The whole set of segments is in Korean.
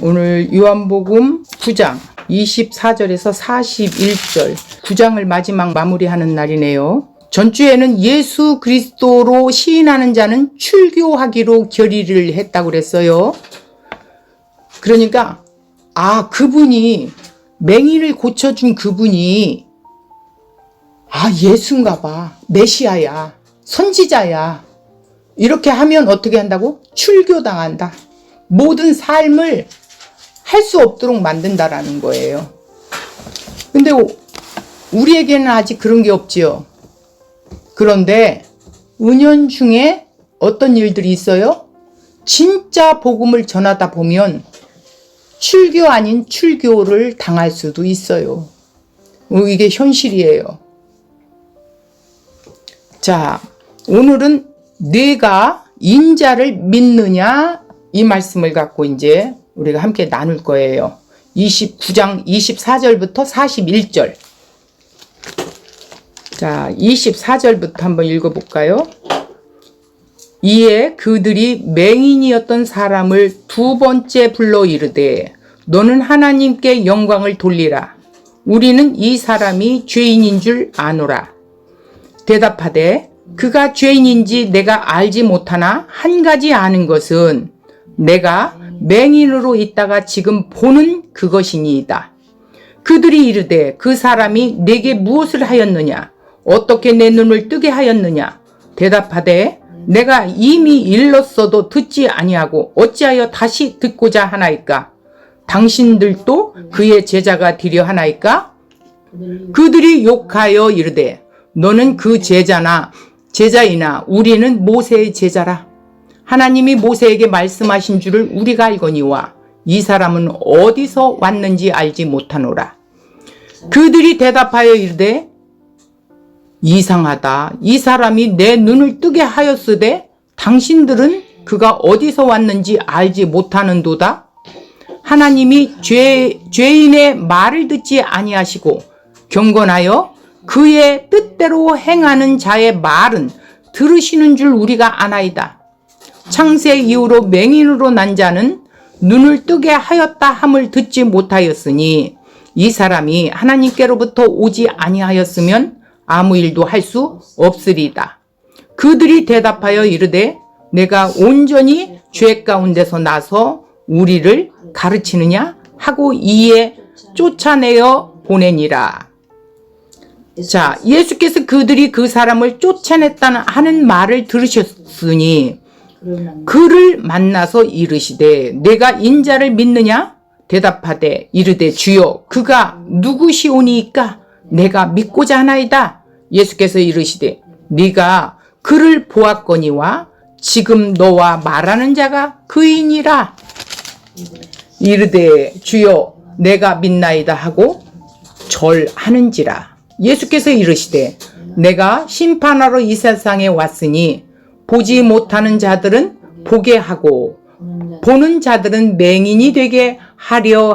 오늘 요한복음 9장 24절에서 41절 9장을 마지막 마무리하는 날이네요. 전주에는 예수 그리스도로 시인하는 자는 출교하기로 결의를 했다고 그랬어요. 그러니까 그분이 맹인을 고쳐준 그분이 예수인가 봐, 메시아야, 선지자야, 이렇게 하면 어떻게 한다고? 출교당한다. 모든 삶을 할 수 없도록 만든다라는 거예요. 근데 우리에게는 아직 그런 게 없지요. 그런데 은연중에 어떤 일들이 있어요? 진짜 복음을 전하다 보면 출교 아닌 출교를 당할 수도 있어요. 이게 현실이에요. 자, 오늘은 내가 인자를 믿느냐, 이 말씀을 갖고 이제 우리가 함께 나눌 거예요. 29장 24절부터 41절. 자, 24절부터 한번 읽어볼까요? 이에 그들이 맹인이었던 사람을 두 번째 불러 이르되 너는 하나님께 영광을 돌리라. 우리는 이 사람이 죄인인 줄 아노라. 대답하되 그가 죄인인지 내가 알지 못하나 한 가지 아는 것은 내가 맹인으로 있다가 지금 보는 그것이니이다. 그들이 이르되 그 사람이 내게 무엇을 하였느냐? 어떻게 내 눈을 뜨게 하였느냐? 대답하되 내가 이미 일렀어도 듣지 아니하고 어찌하여 다시 듣고자 하나이까? 당신들도 그의 제자가 되려 하나이까? 그들이 욕하여 이르되 너는 그 제자이나 우리는 모세의 제자라. 하나님이 모세에게 말씀하신 줄을 우리가 알거니와 이 사람은 어디서 왔는지 알지 못하노라. 그들이 대답하여 이르되 이상하다. 이 사람이 내 눈을 뜨게 하였으되 당신들은 그가 어디서 왔는지 알지 못하는도다. 하나님이 죄인의 말을 듣지 아니하시고 경건하여 그의 뜻대로 행하는 자의 말은 들으시는 줄 우리가 아나이다. 창세 이후로 맹인으로 난 자는 눈을 뜨게 하였다 함을 듣지 못하였으니 이 사람이 하나님께로부터 오지 아니하였으면 아무 일도 할 수 없으리다. 그들이 대답하여 이르되 내가 온전히 죄 가운데서 나서 우리를 가르치느냐 하고 이에 쫓아내어 보내니라. 자, 예수께서 그들이 그 사람을 쫓아냈다는 하는 말을 들으셨으니 그를 만나서 이르시되 내가 인자를 믿느냐? 대답하되 이르되 주여 그가 누구시오니이까? 내가 믿고자 하나이다. 예수께서 이르시되 네가 그를 보았거니와 지금 너와 말하는 자가 그이니라. 이르되 주여 내가 믿나이다 하고 절하는지라. 예수께서 이르시되 내가 심판하러 이 세상에 왔으니 보지 못하는 자들은 보게 하고 보는 자들은 맹인이 되게 하려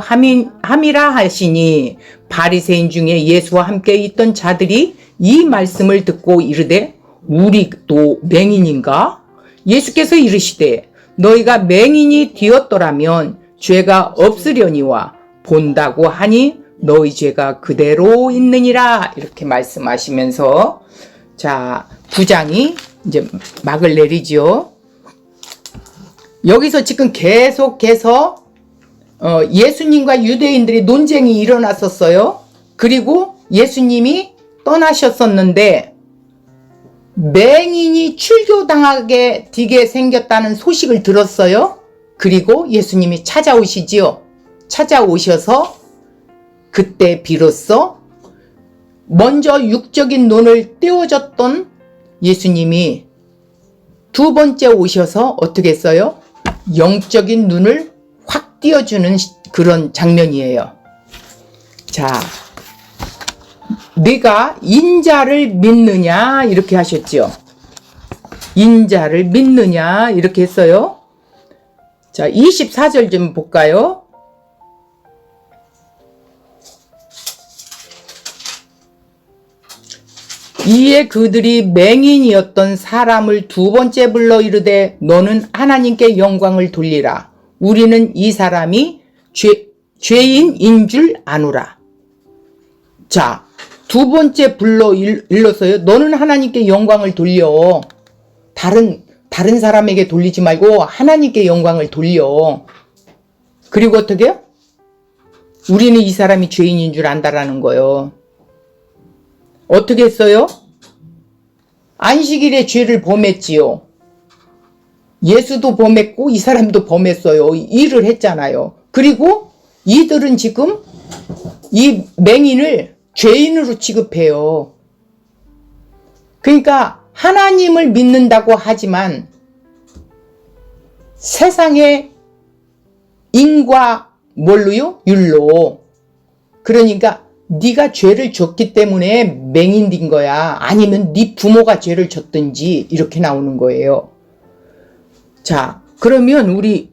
함이라 하시니 바리새인 중에 예수와 함께 있던 자들이 이 말씀을 듣고 이르되 우리도 맹인인가? 예수께서 이르시되 너희가 맹인이 되었더라면 죄가 없으려니와 본다고 하니 너희 죄가 그대로 있느니라. 이렇게 말씀하시면서 자, 9장이 이제 막을 내리죠. 여기서 지금 계속해서 예수님과 유대인들이 논쟁이 일어났었어요. 그리고 예수님이 떠나셨었는데 맹인이 출교당하게 되게 생겼다는 소식을 들었어요. 그리고 예수님이 찾아오시지요. 찾아오셔서 그때 비로소 먼저 육적인 눈을 떼어줬던 예수님이 두 번째 오셔서 어떻게 했어요? 영적인 눈을 확 띄워주는 그런 장면이에요. 자, 네가 인자를 믿느냐 이렇게 하셨죠. 인자를 믿느냐 이렇게 했어요. 자, 24절 좀 볼까요? 이에 그들이 맹인이었던 사람을 두 번째 불러 이르되 너는 하나님께 영광을 돌리라. 우리는 이 사람이 죄인인 줄 아노라. 자, 두 번째 불러 일러서요. 너는 하나님께 영광을 돌려. 다른 사람에게 돌리지 말고 하나님께 영광을 돌려. 그리고 어떻게 해요? 우리는 이 사람이 죄인인 줄 안다라는 거예요. 어떻게 했어요? 안식일에 죄를 범했지요. 예수도 범했고 이 사람도 범했어요. 일을 했잖아요. 그리고 이들은 지금 이 맹인을 죄인으로 취급해요. 그러니까 하나님을 믿는다고 하지만 세상의 인과 뭘로요? 율로. 그러니까 네가 죄를 졌기 때문에 맹인인 거야. 아니면 네 부모가 죄를 졌든지 이렇게 나오는 거예요. 자, 그러면 우리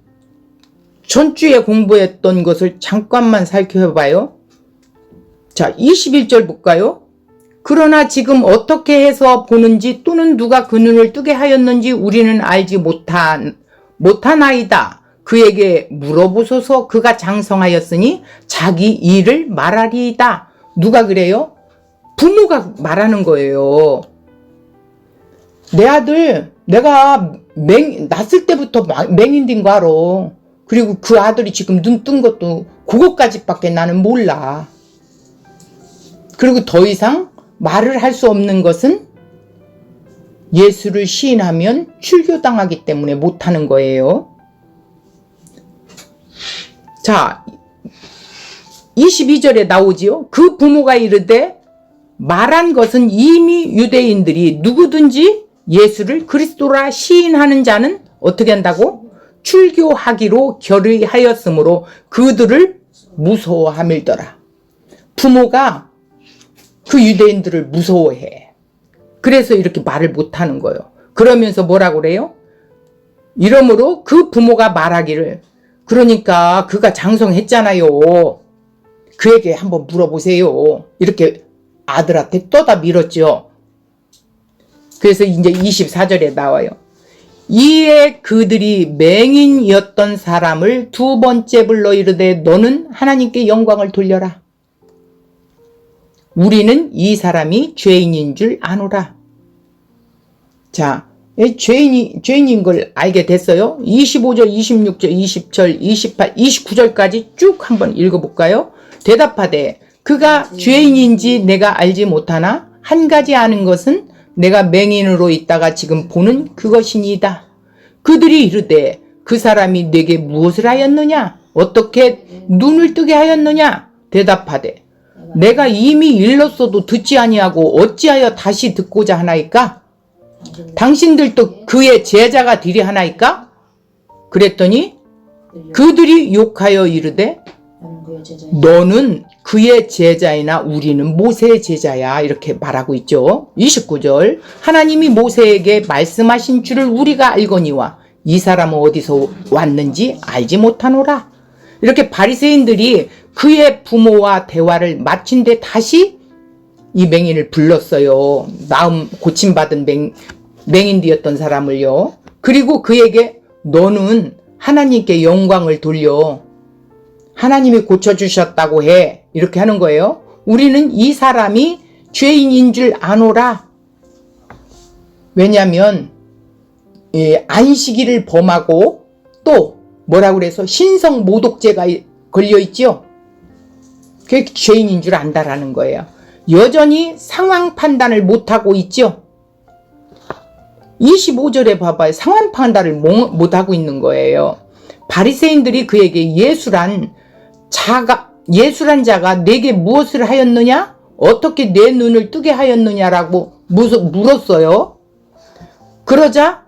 전주에 공부했던 것을 잠깐만 살펴봐요. 자, 21절 볼까요? 그러나 지금 어떻게 해서 보는지 또는 누가 그 눈을 뜨게 하였는지 우리는 알지 못하나이다. 그에게 물어보소서. 그가 장성하였으니 자기 일을 말하리이다. 누가 그래요? 부모가 말하는 거예요. 내 아들 내가 낳았을 때부터 맹인인 거 알아. 그리고 그 아들이 지금 눈 뜬 것도 그것까지밖에 나는 몰라. 그리고 더 이상 말을 할 수 없는 것은 예수를 시인하면 출교당하기 때문에 못하는 거예요. 자, 22절에 나오지요. 그 부모가 이르되 말한 것은 이미 유대인들이 누구든지 예수를 그리스도라 시인하는 자는 어떻게 한다고? 출교하기로 결의하였으므로 그들을 무서워함일더라. 부모가 그 유대인들을 무서워해. 그래서 이렇게 말을 못하는 거예요. 그러면서 뭐라고 그래요? 이러므로 그 부모가 말하기를, 그러니까 그가 장성했잖아요. 그에게 한번 물어보세요. 이렇게 아들한테 떠다 밀었죠. 그래서 이제 24절에 나와요. 이에 그들이 맹인이었던 사람을 두 번째 불러 이르되 너는 하나님께 영광을 돌려라. 우리는 이 사람이 죄인인 줄 아노라. 자, 죄인인 걸 알게 됐어요. 25절, 26절, 20절, 28, 29절까지 쭉 한번 읽어볼까요? 대답하되 그가 죄인인지 내가 알지 못하나 한 가지 아는 것은 내가 맹인으로 있다가 지금 보는 그것이니이다. 그들이 이르되 그 사람이 내게 무엇을 하였느냐? 어떻게 눈을 뜨게 하였느냐? 대답하되 내가 이미 일렀어도 듣지 아니하고 어찌하여 다시 듣고자 하나이까? 당신들도 그의 제자가 되려 하나이까? 그랬더니 그들이 욕하여 이르되 너는 그의 제자이나 우리는 모세의 제자야. 이렇게 말하고 있죠. 29절 하나님이 모세에게 말씀하신 줄을 우리가 알거니와 이 사람은 어디서 왔는지 알지 못하노라. 이렇게 바리새인들이 그의 부모와 대화를 마친 뒤 다시 이 맹인을 불렀어요. 마음 고침받은 맹인되었던 사람을요. 그리고 그에게 너는 하나님께 영광을 돌려. 하나님이 고쳐주셨다고 해. 이렇게 하는 거예요. 우리는 이 사람이 죄인인 줄 아노라. 왜냐하면 안식일을 범하고 또 뭐라고 그래서 신성 모독죄가 걸려있죠. 그게 죄인인 줄 안다라는 거예요. 여전히 상황 판단을 못하고 있죠. 25절에 봐봐요. 상황 판단을 못하고 있는 거예요. 바리새인들이 그에게 예수란 자가 내게 무엇을 하였느냐? 어떻게 내 눈을 뜨게 하였느냐라고 물었어요. 그러자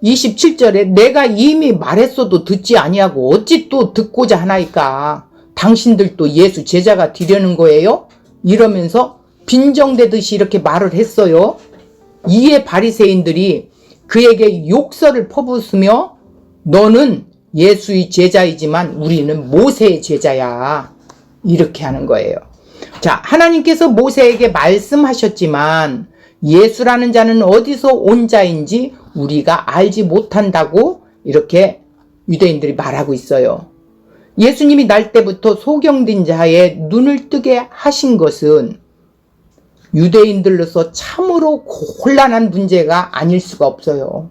27절에 내가 이미 말했어도 듣지 아니하고 어찌 또 듣고자 하나이까? 당신들도 예수 제자가 되려는 거예요? 이러면서 빈정대듯이 이렇게 말을 했어요. 이에 바리새인들이 그에게 욕설을 퍼붓으며 너는 예수의 제자이지만 우리는 모세의 제자야. 이렇게 하는 거예요. 자, 하나님께서 모세에게 말씀하셨지만 예수라는 자는 어디서 온 자인지 우리가 알지 못한다고 이렇게 유대인들이 말하고 있어요. 예수님이 날 때부터 소경된 자의 눈을 뜨게 하신 것은 유대인들로서 참으로 곤란한 문제가 아닐 수가 없어요.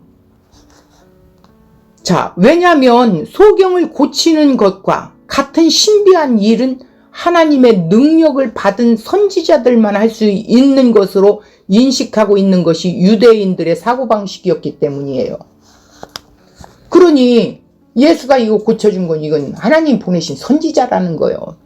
자, 왜냐하면 소경을 고치는 것과 같은 신비한 일은 하나님의 능력을 받은 선지자들만 할 수 있는 것으로 인식하고 있는 것이 유대인들의 사고방식이었기 때문이에요. 그러니 예수가 이거 고쳐준 건 이건 하나님 보내신 선지자라는 거예요.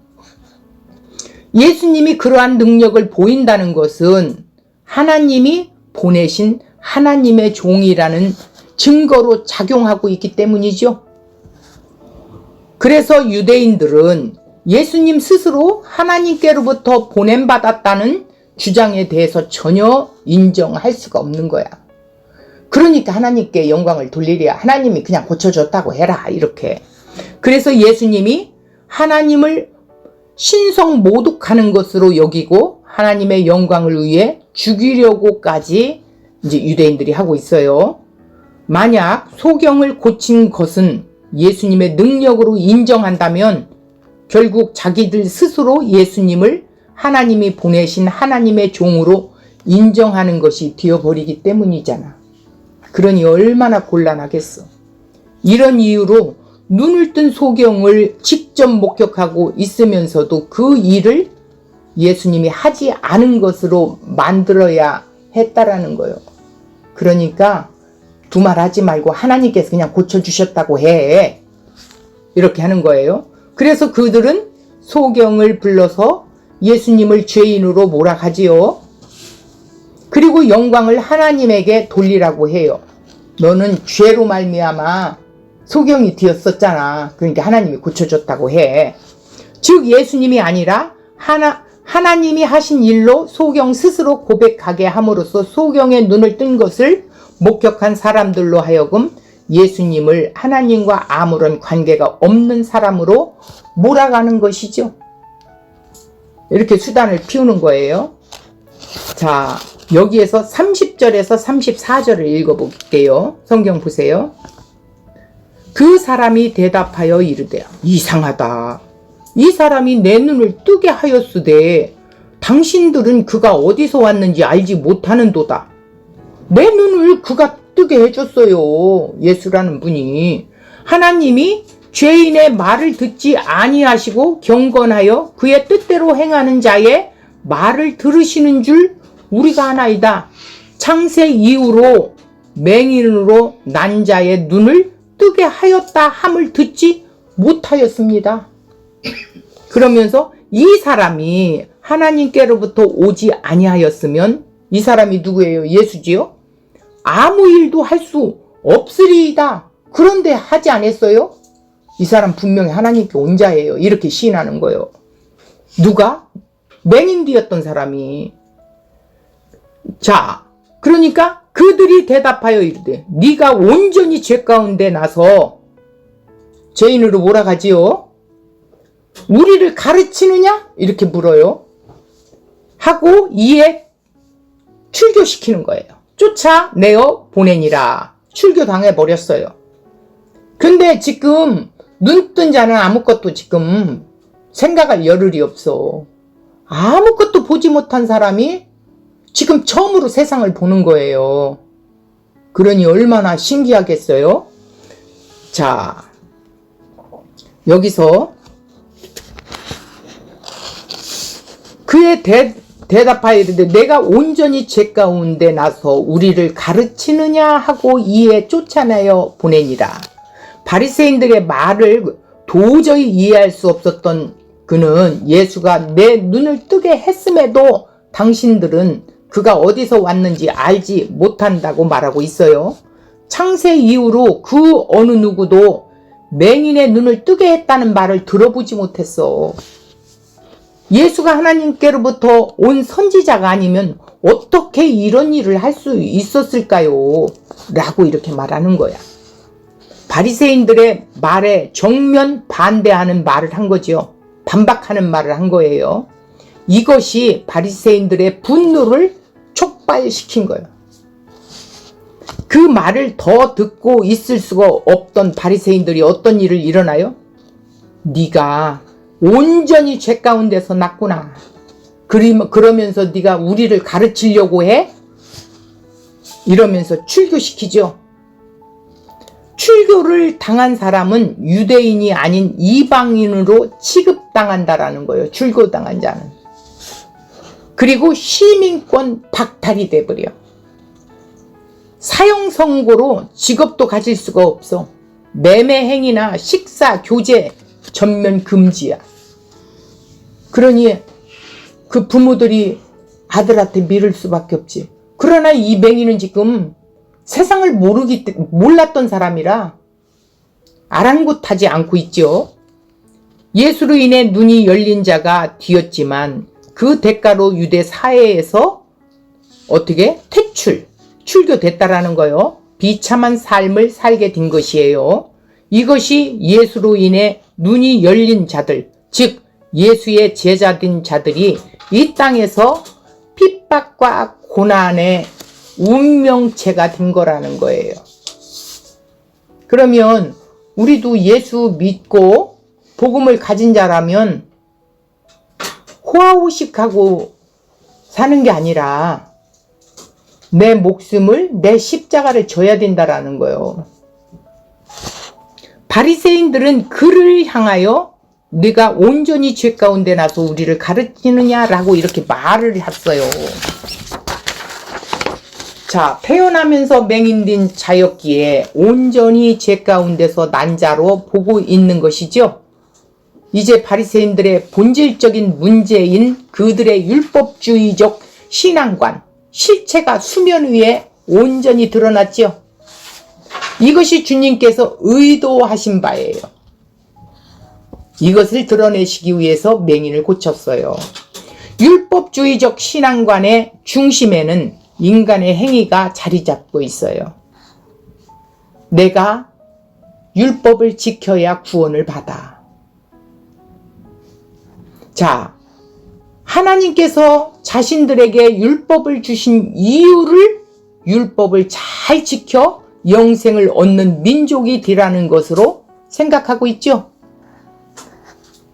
예수님이 그러한 능력을 보인다는 것은 하나님이 보내신 하나님의 종이라는 증거로 작용하고 있기 때문이죠. 그래서 유대인들은 예수님 스스로 하나님께로부터 보냄받았다는 주장에 대해서 전혀 인정할 수가 없는 거야. 그러니까 하나님께 영광을 돌리랴. 하나님이 그냥 고쳐줬다고 해라. 이렇게. 그래서 예수님이 하나님을 신성 모독하는 것으로 여기고 하나님의 영광을 위해 죽이려고까지 이제 유대인들이 하고 있어요. 만약 소경을 고친 것은 예수님의 능력으로 인정한다면 결국 자기들 스스로 예수님을 하나님이 보내신 하나님의 종으로 인정하는 것이 되어버리기 때문이잖아. 그러니 얼마나 곤란하겠어. 이런 이유로 눈을 뜬 소경을 직접 목격하고 있으면서도 그 일을 예수님이 하지 않은 것으로 만들어야 했다라는 거예요. 그러니까 두말하지 말고 하나님께서 그냥 고쳐주셨다고 해. 이렇게 하는 거예요. 그래서 그들은 소경을 불러서 예수님을 죄인으로 몰아가지요. 그리고 영광을 하나님에게 돌리라고 해요. 너는 죄로 말미암아 소경이 되었었잖아. 그러니까 하나님이 고쳐줬다고 해. 즉 예수님이 아니라 하나님이 하신 일로 소경 스스로 고백하게 함으로써 소경의 눈을 뜬 것을 목격한 사람들로 하여금 예수님을 하나님과 아무런 관계가 없는 사람으로 몰아가는 것이죠. 이렇게 수단을 피우는 거예요. 자, 여기에서 30절에서 34절을 읽어볼게요. 성경 보세요. 그 사람이 대답하여 이르되 이상하다. 이 사람이 내 눈을 뜨게 하였으되 당신들은 그가 어디서 왔는지 알지 못하는도다. 내 눈을 그가 뜨게 해줬어요. 예수라는 분이. 하나님이 죄인의 말을 듣지 아니하시고 경건하여 그의 뜻대로 행하는 자의 말을 들으시는 줄 우리가 아나이다. 창세 이후로 맹인으로 난 자의 눈을 뜨게 하였다 함을 듣지 못하였습니다. 그러면서 이 사람이 하나님께로부터 오지 아니하였으면 이 사람이 누구예요? 예수지요? 아무 일도 할 수 없으리이다. 그런데 하지 않았어요? 이 사람 분명히 하나님께 온 자예요. 이렇게 시인하는 거예요. 누가? 맹인되었던 사람이. 자, 그러니까 그들이 대답하여 이르되 네가 온전히 죄 가운데 나서 죄인으로 몰아가지요. 우리를 가르치느냐? 이렇게 물어요. 하고 이에 출교시키는 거예요. 쫓아내어 보내니라. 출교당해버렸어요. 근데 지금 눈 뜬 자는 아무것도 지금 생각할 여를이 없어. 아무것도 보지 못한 사람이 지금 처음으로 세상을 보는 거예요. 그러니 얼마나 신기하겠어요? 자, 여기서 그의 대답하여 이르되 내가 온전히 죄 가운데 나서 우리를 가르치느냐 하고 이에 쫓아내어 보내니라. 바리새인들의 말을 도저히 이해할 수 없었던 그는 예수가 내 눈을 뜨게 했음에도 당신들은 그가 어디서 왔는지 알지 못한다고 말하고 있어요. 창세 이후로 그 어느 누구도 맹인의 눈을 뜨게 했다는 말을 들어보지 못했어. 예수가 하나님께로부터 온 선지자가 아니면 어떻게 이런 일을 할 수 있었을까요? 라고 이렇게 말하는 거야. 바리새인들의 말에 정면 반대하는 말을 한 거죠. 반박하는 말을 한 거예요. 이것이 바리새인들의 분노를 촉발시킨 거예요. 그 말을 더 듣고 있을 수가 없던 바리새인들이 어떤 일을 일어나요? 네가 온전히 죄 가운데서 났구나. 그러면서 네가 우리를 가르치려고 해? 이러면서 출교시키죠. 출교를 당한 사람은 유대인이 아닌 이방인으로 취급당한다라는 거예요. 출교당한 자는. 그리고 시민권 박탈이 돼버려. 사형 선고로 직업도 가질 수가 없어. 매매 행위나 식사, 교제 전면 금지야. 그러니 그 부모들이 아들한테 미룰 수밖에 없지. 그러나 이 맹인은 지금 세상을 몰랐던 사람이라 아랑곳하지 않고 있죠. 예수로 인해 눈이 열린 자가 되었지만 그 대가로 유대 사회에서 어떻게 출교됐다라는 거요. 비참한 삶을 살게 된 것이에요. 이것이 예수로 인해 눈이 열린 자들, 즉 예수의 제자된 자들이 이 땅에서 핍박과 고난의 운명체가 된 거라는 거예요. 그러면 우리도 예수 믿고 복음을 가진 자라면 호화호식하고 사는 게 아니라 내 목숨을, 내 십자가를 져야 된다라는 거예요. 바리새인들은 그를 향하여 네가 온전히 죄 가운데 나서 우리를 가르치느냐라고 이렇게 말을 했어요. 자, 태어나면서 맹인된 자였기에 온전히 죄 가운데서 난 자로 보고 있는 것이죠. 이제 바리새인들의 본질적인 문제인 그들의 율법주의적 신앙관, 실체가 수면 위에 온전히 드러났지요. 이것이 주님께서 의도하신 바예요. 이것을 드러내시기 위해서 맹인을 고쳤어요. 율법주의적 신앙관의 중심에는 인간의 행위가 자리 잡고 있어요. 내가 율법을 지켜야 구원을 받아. 자, 하나님께서 자신들에게 율법을 주신 이유를 율법을 잘 지켜 영생을 얻는 민족이 되라는 것으로 생각하고 있죠.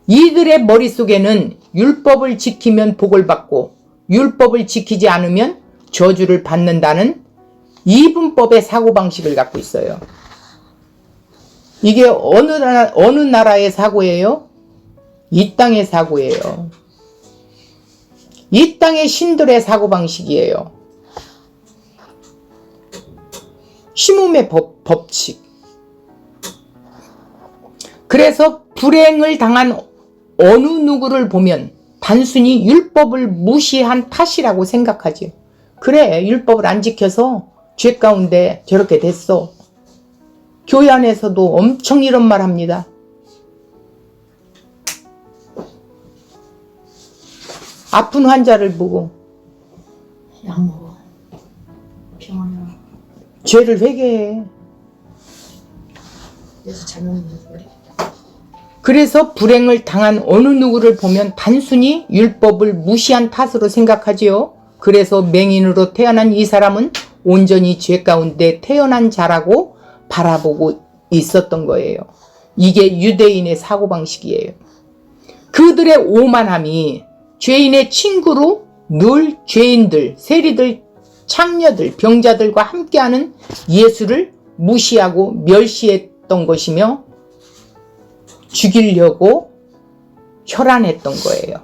이들의 머릿속에는 율법을 지키면 복을 받고 율법을 지키지 않으면 저주를 받는다는 이분법의 사고방식을 갖고 있어요. 이게 어느 나라의 사고예요? 이 땅의 사고예요. 이 땅의 신들의 사고방식이에요. 심음의 법칙. 그래서 불행을 당한 어느 누구를 보면 단순히 율법을 무시한 탓이라고 생각하지. 그래, 율법을 안 지켜서 죄 가운데 저렇게 됐어. 교회 안에서도 엄청 이런 말 합니다. 아픈 환자를 보고 약 먹어. 병원에 와. 죄를 회개해. 그래서 잘못 먹는 소리. 그래서 불행을 당한 어느 누구를 보면 단순히 율법을 무시한 탓으로 생각하지요. 그래서 맹인으로 태어난 이 사람은 온전히 죄 가운데 태어난 자라고 바라보고 있었던 거예요. 이게 유대인의 사고방식이에요. 그들의 오만함이 죄인의 친구로 늘 죄인들, 세리들, 창녀들, 병자들과 함께하는 예수를 무시하고 멸시했던 것이며 죽이려고 혈안했던 거예요.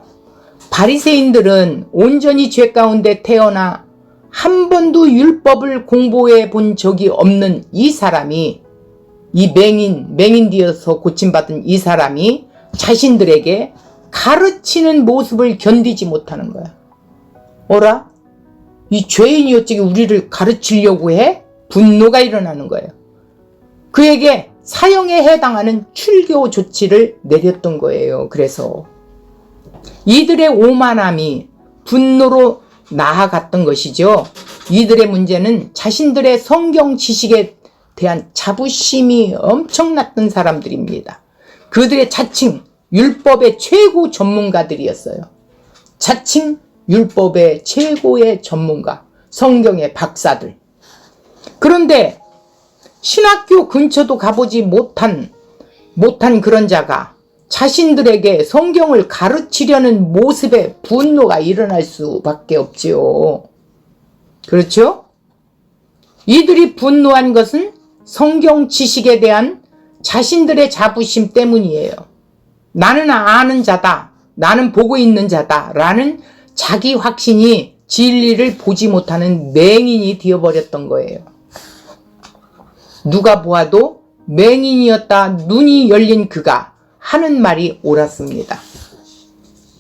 바리새인들은 온전히 죄 가운데 태어나 한 번도 율법을 공부해 본 적이 없는 이 사람이, 이 맹인 되어서 고침받은 이 사람이 자신들에게 가르치는 모습을 견디지 못하는 거야. 어라? 이 죄인이 어찌 우리를 가르치려고 해? 분노가 일어나는 거예요. 그에게 사형에 해당하는 출교 조치를 내렸던 거예요. 그래서 이들의 오만함이 분노로 나아갔던 것이죠. 이들의 문제는 자신들의 성경 지식에 대한 자부심이 엄청났던 사람들입니다. 그들의 자칭 율법의 최고 전문가들이었어요. 자칭 율법의 최고의 전문가, 성경의 박사들. 그런데 신학교 근처도 가보지 못한 그런 자가 자신들에게 성경을 가르치려는 모습에 분노가 일어날 수밖에 없지요. 그렇죠? 이들이 분노한 것은 성경 지식에 대한 자신들의 자부심 때문이에요. 나는 아는 자다, 나는 보고 있는 자다 라는 자기 확신이 진리를 보지 못하는 맹인이 되어버렸던 거예요. 누가 보아도 맹인이었다 눈이 열린 그가 하는 말이 옳았습니다.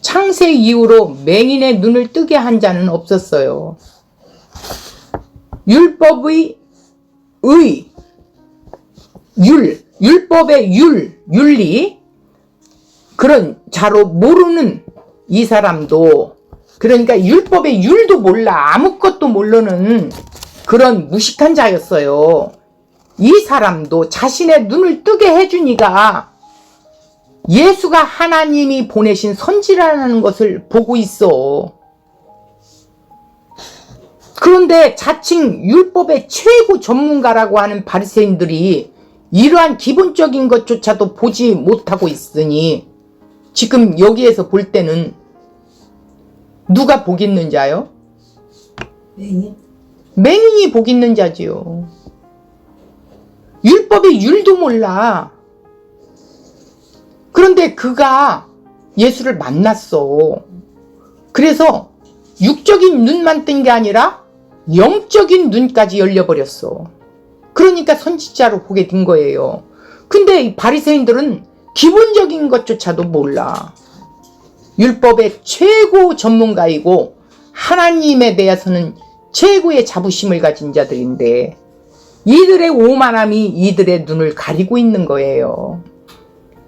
창세 이후로 맹인의 눈을 뜨게 한 자는 없었어요. 율법의 율법의 윤리 그런 자로 모르는 이 사람도, 그러니까 율법의 율도 몰라 아무것도 모르는 그런 무식한 자였어요. 이 사람도 자신의 눈을 뜨게 해주니까 예수가 하나님이 보내신 선지라는 것을 보고 있어. 그런데 자칭 율법의 최고 전문가라고 하는 바리새인들이 이러한 기본적인 것조차도 보지 못하고 있으니 지금 여기에서 볼 때는 누가 복 있는 자요? 맹인? 맹인이 복 있는 자지요. 율법의 율도 몰라. 그런데 그가 예수를 만났어. 그래서 육적인 눈만 뜬 게 아니라 영적인 눈까지 열려버렸어. 그러니까 선지자로 보게 된 거예요. 근데 이 바리새인들은 기본적인 것조차도 몰라. 율법의 최고 전문가이고 하나님에 대해서는 최고의 자부심을 가진 자들인데 이들의 오만함이 이들의 눈을 가리고 있는 거예요.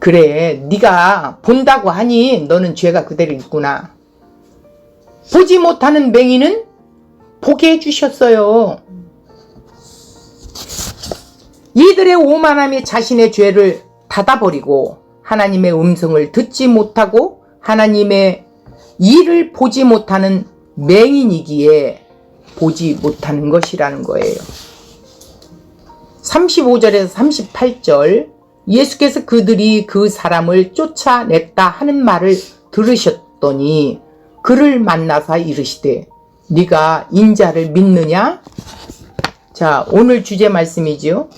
그래, 네가 본다고 하니 너는 죄가 그대로 있구나. 보지 못하는 맹인은 보게 해주셨어요. 이들의 오만함이 자신의 죄를 닫아버리고 하나님의 음성을 듣지 못하고 하나님의 일을 보지 못하는 맹인이기에 보지 못하는 것이라는 거예요. 35절에서 38절 예수께서 그들이 그 사람을 쫓아냈다 하는 말을 들으셨더니 그를 만나서 이르시되 네가 인자를 믿느냐? 자, 오늘 주제 말씀이지요.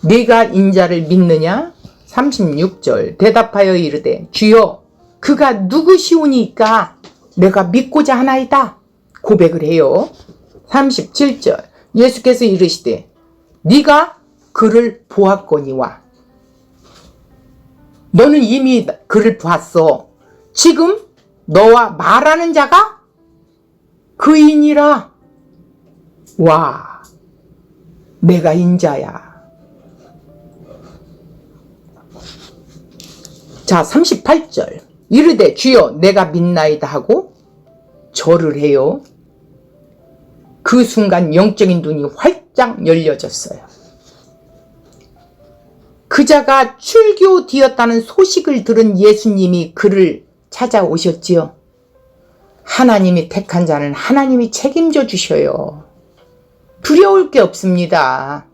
네가 인자를 믿느냐? 36절 대답하여 이르되 주여 그가 누구시오니까 내가 믿고자 하나이다 고백을 해요. 37절 예수께서 이르시되 네가 그를 보았거니와. 너는 이미 그를 보았어. 지금 너와 말하는 자가 그이니라. 와, 내가 인자야. 자, 38절 이르되 주여 내가 믿나이다 하고 절을 해요. 그 순간 영적인 눈이 활짝 열려졌어요. 그자가 출교되었다는 소식을 들은 예수님이 그를 찾아오셨지요. 하나님이 택한 자는 하나님이 책임져 주셔요. 두려울 게 없습니다.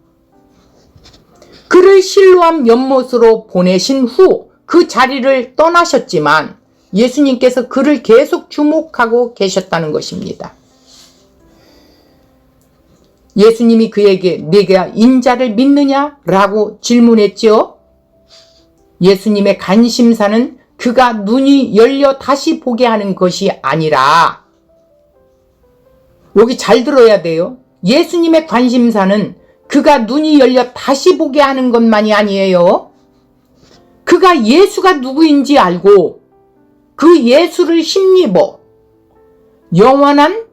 그를 실로암 연못으로 보내신 후 그 자리를 떠나셨지만 예수님께서 그를 계속 주목하고 계셨다는 것입니다. 예수님이 그에게 네가 인자를 믿느냐? 라고 질문했지요. 예수님의 관심사는 그가 눈이 열려 다시 보게 하는 것이 아니라, 여기 잘 들어야 돼요. 예수님의 관심사는 그가 눈이 열려 다시 보게 하는 것만이 아니에요. 그가 예수가 누구인지 알고 그 예수를 힘입어 영원한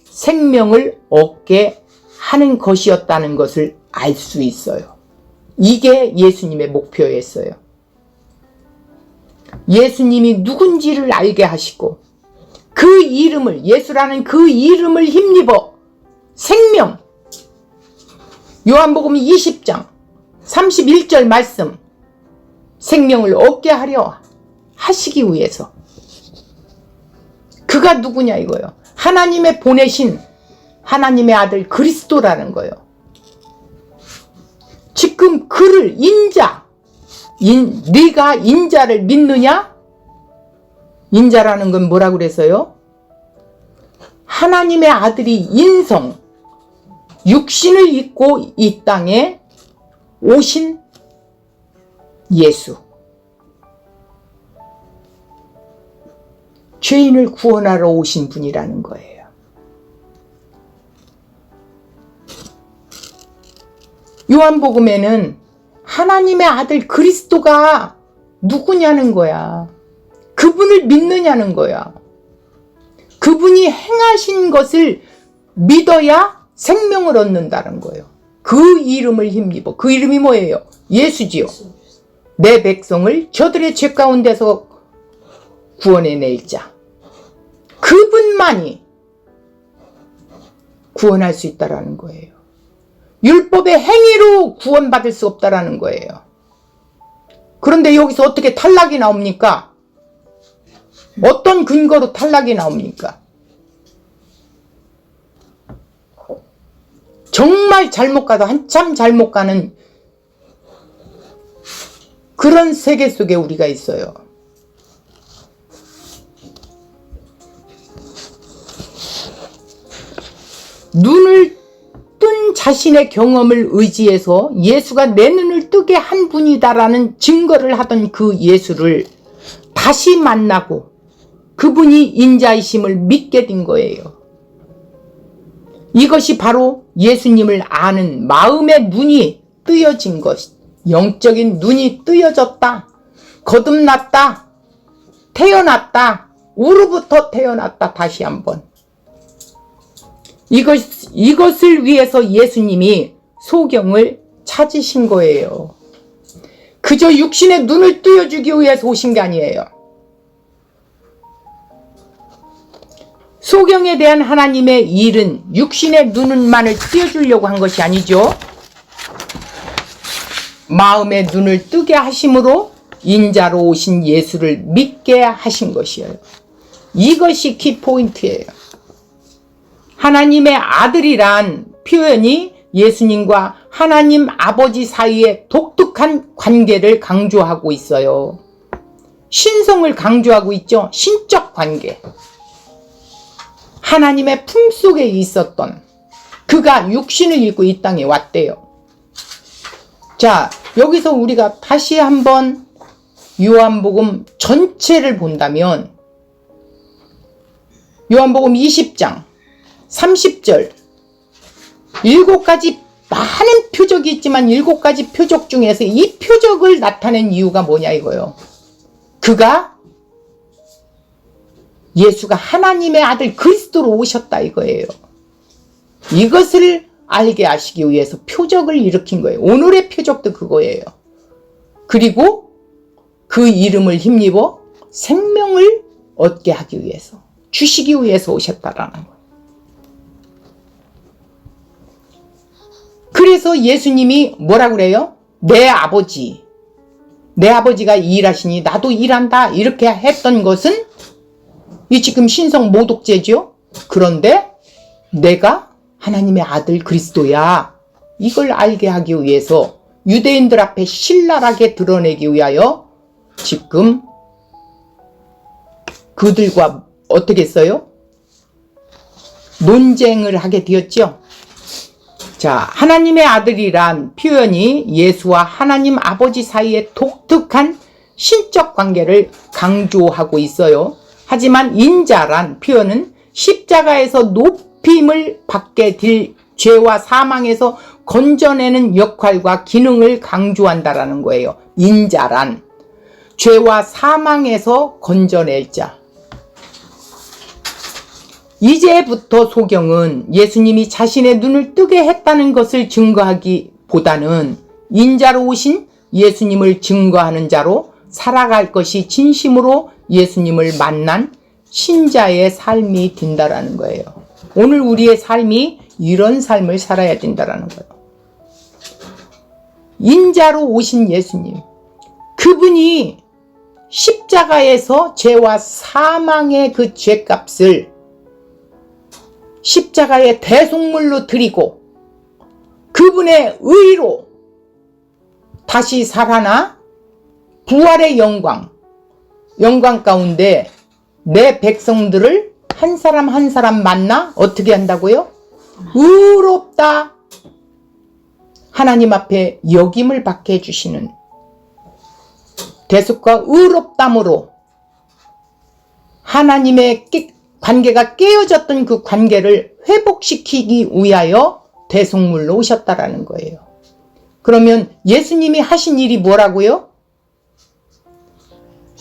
생명을 얻게 하는 것이었다는 것을 알 수 있어요. 이게 예수님의 목표였어요. 예수님이 누군지를 알게 하시고 그 이름을, 예수라는 그 이름을 힘입어 생명, 요한복음 20장 31절 말씀, 생명을 얻게 하려 하시기 위해서. 그가 누구냐 이거요. 하나님의 보내신 하나님의 아들 그리스도라는 거예요. 지금 그를 인자, 네가 인자를 믿느냐? 인자라는 건 뭐라고 그랬어요? 하나님의 아들이 인성, 육신을 입고 이 땅에 오신 예수. 죄인을 구원하러 오신 분이라는 거예요. 요한복음에는 하나님의 아들 그리스도가 누구냐는 거야. 그분을 믿느냐는 거야. 그분이 행하신 것을 믿어야 생명을 얻는다는 거예요. 그 이름을 힘입어. 그 이름이 뭐예요? 예수지요. 내 백성을 저들의 죄 가운데서 구원해낼 자. 그분만이 구원할 수 있다라는 거예요. 율법의 행위로 구원받을 수 없다라는 거예요. 그런데 여기서 어떻게 탈락이 나옵니까? 어떤 근거로 탈락이 나옵니까? 정말 잘못 가도 한참 잘못 가는 그런 세계 속에 우리가 있어요. 눈을 뜬 자신의 경험을 의지해서 예수가 내 눈을 뜨게 한 분이다라는 증거를 하던 그 예수를 다시 만나고 그분이 인자이심을 믿게 된 거예요. 이것이 바로 예수님을 아는 마음의 눈이 뜨여진 것, 영적인 눈이 뜨여졌다, 거듭났다, 태어났다, 우로부터 태어났다. 다시 한번 이것을 위해서 예수님이 소경을 찾으신 거예요. 그저 육신의 눈을 뜨여주기 위해서 오신 게 아니에요. 소경에 대한 하나님의 일은 육신의 눈만을 띄워주려고 한 것이 아니죠. 마음의 눈을 뜨게 하심으로 인자로 오신 예수를 믿게 하신 것이에요. 이것이 키포인트예요. 하나님의 아들이란 표현이 예수님과 하나님 아버지 사이의 독특한 관계를 강조하고 있어요. 신성을 강조하고 있죠. 신적 관계. 하나님의 품속에 있었던 그가 육신을 입고 이 땅에 왔대요. 자, 여기서 우리가 다시 한번 요한복음 전체를 본다면 요한복음 20장 30절 7가지 많은 표적이 있지만 7가지 표적 중에서 이 표적을 나타낸 이유가 뭐냐 이거요. 예수가 하나님의 아들 그리스도로 오셨다 이거예요. 이것을 알게 하시기 위해서 표적을 일으킨 거예요. 오늘의 표적도 그거예요. 그리고 그 이름을 힘입어 생명을 얻게 하기 위해서, 주시기 위해서 오셨다라는 거예요. 그래서 예수님이 뭐라 그래요? 내 아버지가 일하시니 나도 일한다 이렇게 했던 것은 이 지금 신성 모독죄죠. 그런데 내가 하나님의 아들 그리스도야 이걸 알게 하기 위해서 유대인들 앞에 신랄하게 드러내기 위하여 지금 그들과 어떻게 했어요? 논쟁을 하게 되었죠. 자, 하나님의 아들이란 표현이 예수와 하나님 아버지 사이의 독특한 신적 관계를 강조하고 있어요. 하지만 인자란 표현은 십자가에서 높임을 받게 될 죄와 사망에서 건져내는 역할과 기능을 강조한다라는 거예요. 인자란 죄와 사망에서 건져낼 자. 이제부터 소경은 예수님이 자신의 눈을 뜨게 했다는 것을 증거하기보다는 인자로 오신 예수님을 증거하는 자로 살아갈 것이 진심으로 예수님을 만난 신자의 삶이 된다라는 거예요. 오늘 우리의 삶이 이런 삶을 살아야 된다라는 거예요. 인자로 오신 예수님, 그분이 십자가에서 죄와 사망의 그 죄값을 십자가의 대속물로 드리고 그분의 의로 다시 살아나 부활의 영광 가운데 내 백성들을 한 사람 한 사람 만나 어떻게 한다고요? 의롭다. 하나님 앞에 여김을 받게 해주시는 대속과 의롭담으로 하나님의 관계가 깨어졌던 그 관계를 회복시키기 위하여 대속물로 오셨다라는 거예요. 그러면 예수님이 하신 일이 뭐라고요?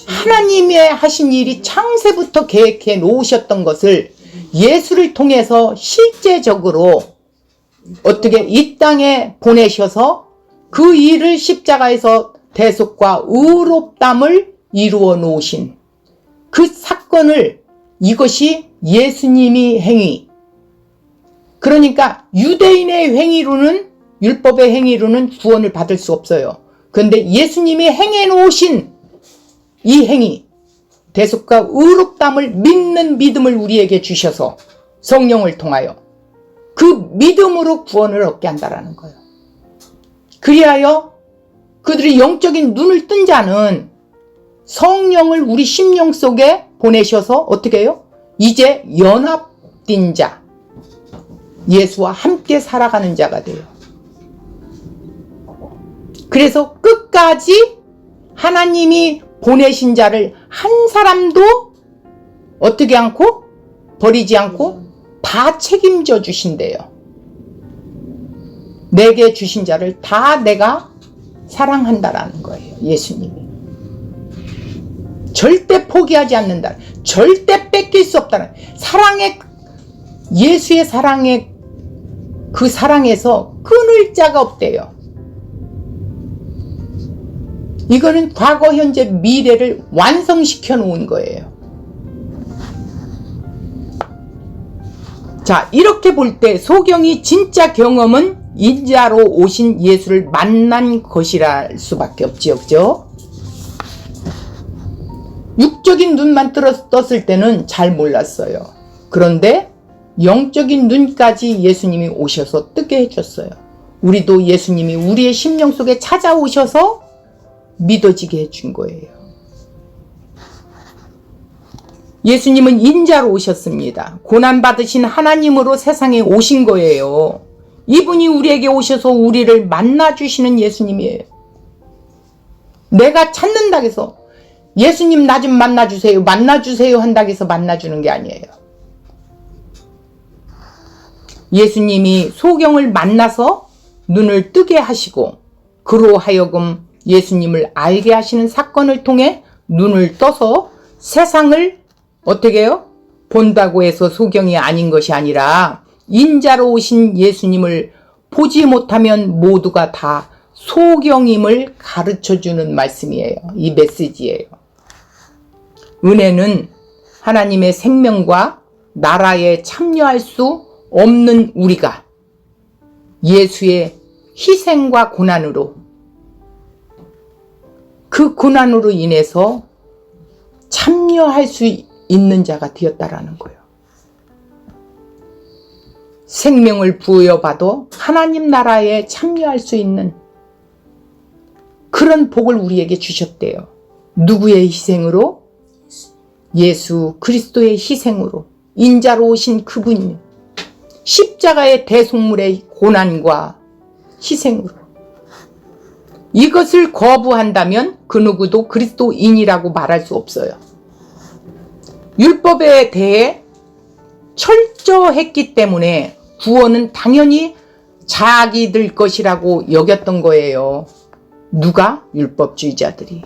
하나님의 하신 일이 창세부터 계획해 놓으셨던 것을 예수를 통해서 실제적으로 어떻게 이 땅에 보내셔서 그 일을 십자가에서 대속과 의롭담을 이루어 놓으신 그 사건을, 이것이 예수님이 행위. 그러니까 유대인의 행위로는, 율법의 행위로는 구원을 받을 수 없어요. 그런데 예수님이 행해 놓으신 이 행위, 대속과 의롭담을 믿는 믿음을 우리에게 주셔서 성령을 통하여 그 믿음으로 구원을 얻게 한다라는 거예요. 그리하여 그들이 영적인 눈을 뜬 자는 성령을 우리 심령 속에 보내셔서 어떻게 해요? 이제 연합된 자, 예수와 함께 살아가는 자가 돼요. 그래서 끝까지 하나님이 보내신 자를 한 사람도 어떻게 않고 버리지 않고 다 책임져 주신대요. 내게 주신 자를 다 내가 사랑한다라는 거예요. 예수님이. 절대 포기하지 않는다. 절대 뺏길 수 없다는, 사랑의, 예수의 사랑의 그 사랑에서 끊을 자가 없대요. 이거는 과거, 현재, 미래를 완성시켜 놓은 거예요. 자, 이렇게 볼 때 소경이 진짜 경험은 인자로 오신 예수를 만난 것이라 할 수밖에 없지요. 그죠? 육적인 눈만 떴을 때는 잘 몰랐어요. 그런데 영적인 눈까지 예수님이 오셔서 뜨게 해줬어요. 우리도 예수님이 우리의 심령 속에 찾아오셔서 믿어지게 해준 거예요. 예수님은 인자로 오셨습니다. 고난받으신 하나님으로 세상에 오신 거예요. 이분이 우리에게 오셔서 우리를 만나주시는 예수님이에요. 내가 찾는다고 해서 예수님 나 좀 만나주세요 한다고 해서 만나주는 게 아니에요. 예수님이 소경을 만나서 눈을 뜨게 하시고 그로 하여금 예수님을 알게 하시는 사건을 통해 눈을 떠서 세상을 어떻게 해요? 본다고 해서 소경이 아닌 것이 아니라 인자로 오신 예수님을 보지 못하면 모두가 다 소경임을 가르쳐주는 말씀이에요. 이 메시지예요. 은혜는 하나님의 생명과 나라에 참여할 수 없는 우리가 예수의 희생과 고난으로, 그 고난으로 인해서 참여할 수 있는 자가 되었다라는 거예요. 생명을 부여받아 하나님 나라에 참여할 수 있는 그런 복을 우리에게 주셨대요. 누구의 희생으로? 예수 그리스도의 희생으로, 인자로 오신 그분이 십자가의 대속물의 고난과 희생으로. 이것을 거부한다면 그 누구도 그리스도인이라고 말할 수 없어요. 율법에 대해 철저했기 때문에 구원은 당연히 자기들 것이라고 여겼던 거예요. 누가? 율법주의자들이.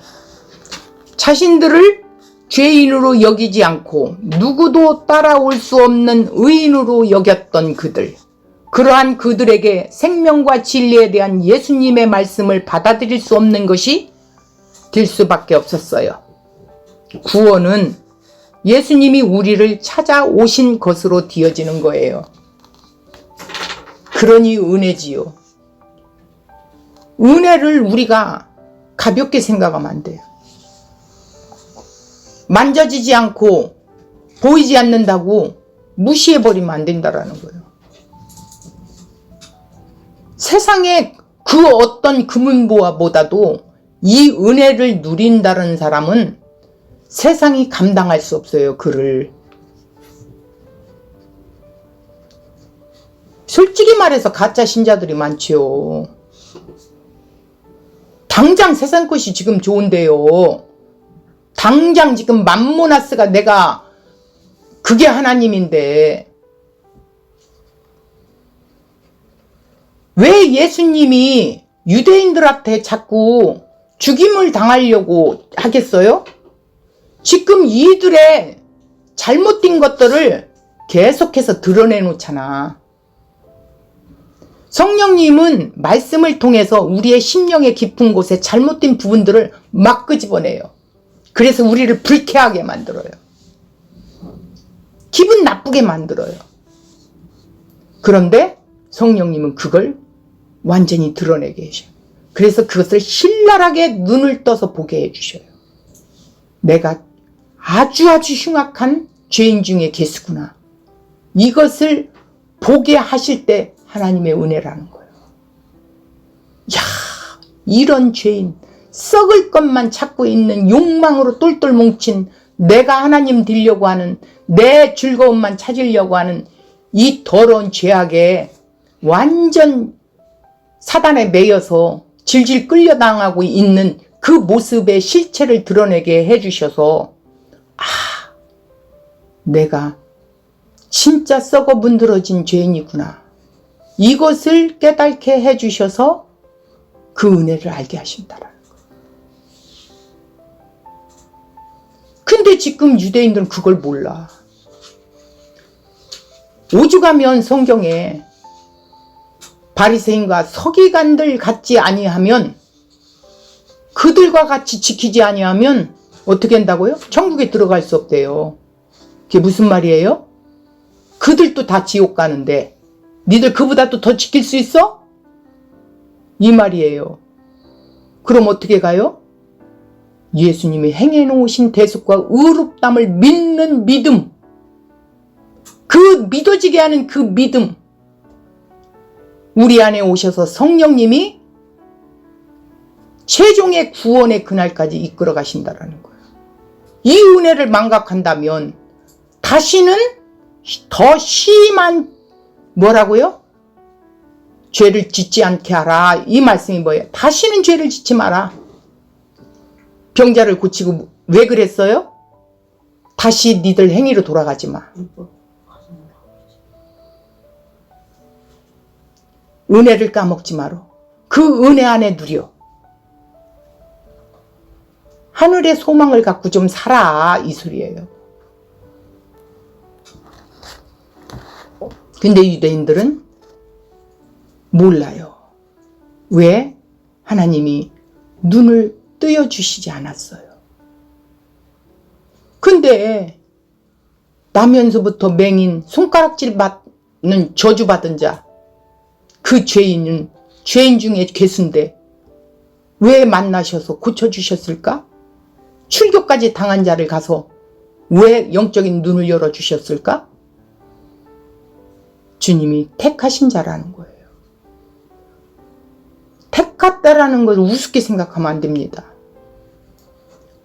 자신들을 죄인으로 여기지 않고 누구도 따라올 수 없는 의인으로 여겼던 그들. 그러한 그들에게 생명과 진리에 대한 예수님의 말씀을 받아들일 수 없는 것이 될 수밖에 없었어요. 구원은 예수님이 우리를 찾아오신 것으로 되어지는 거예요. 그러니 은혜지요. 은혜를 우리가 가볍게 생각하면 안 돼요. 만져지지 않고 보이지 않는다고 무시해버리면 안 된다라는 거예요. 세상에 그 어떤 금은보화보다도 이 은혜를 누린다는 사람은 세상이 감당할 수 없어요. 그를. 솔직히 말해서 가짜 신자들이 많지요. 당장 세상 것이 지금 좋은데요. 당장 지금 맘모나스가 내가 그게 하나님인데 왜 예수님이 유대인들한테 자꾸 죽임을 당하려고 하겠어요? 지금 이들의 잘못된 것들을 계속해서 드러내놓잖아. 성령님은 말씀을 통해서 우리의 심령의 깊은 곳에 잘못된 부분들을 막 끄집어내요. 그래서 우리를 불쾌하게 만들어요. 기분 나쁘게 만들어요. 그런데 성령님은 그걸 완전히 드러내게 해주셔요. 그래서 그것을 신랄하게 눈을 떠서 보게 해주셔요. 내가 아주 흉악한 죄인 중에 계수구나. 이것을 보게 하실 때 하나님의 은혜라는 거예요. 야, 이런 죄인, 썩을 것만 찾고 있는 욕망으로 똘똘 뭉친 내가 하나님 되려고 하는 내 즐거움만 찾으려고 하는 이 더러운 죄악에 완전 사단에 매여서 질질 끌려당하고 있는 그 모습의 실체를 드러내게 해주셔서 내가 진짜 썩어 문드러진 죄인이구나. 이것을 깨닫게 해주셔서 그 은혜를 알게 하신다라는 거예요. 근데 지금 유대인들은 그걸 몰라. 오죽하면 성경에 바리새인과 서기관들 같지 아니하면 그들과 같이 지키지 아니하면 어떻게 한다고요? 천국에 들어갈 수 없대요. 그게 무슨 말이에요? 그들도 다 지옥 가는데 니들 그보다도 더 지킬 수 있어? 이 말이에요. 그럼 어떻게 가요? 예수님이 행해 놓으신 대속과 의롭담을 믿는 믿음, 그 믿어지게 하는 그 믿음, 우리 안에 오셔서 성령님이 최종의 구원의 그날까지 이끌어 가신다라는 거예요. 이 은혜를 망각한다면 다시는 더 심한 뭐라고요? 죄를 짓지 않게 하라. 이 말씀이 뭐예요? 다시는 죄를 짓지 마라. 병자를 고치고 왜 그랬어요? 다시 니들 행위로 돌아가지 마. 은혜를 까먹지 마라. 그 은혜 안에 누려. 하늘의 소망을 갖고 좀 살아. 이 소리예요. 근데 유대인들은 몰라요. 왜? 하나님이 눈을 뜨여주시지 않았어요. 근데 나면서부터 맹인, 손가락질 받는 저주받은 자, 그 죄인은 죄인 중에 괴수인데 왜 만나셔서 고쳐주셨을까? 출교까지 당한 자를 가서 왜 영적인 눈을 열어주셨을까? 주님이 택하신 자라는 거예요. 택했다라는 걸 우습게 생각하면 안 됩니다.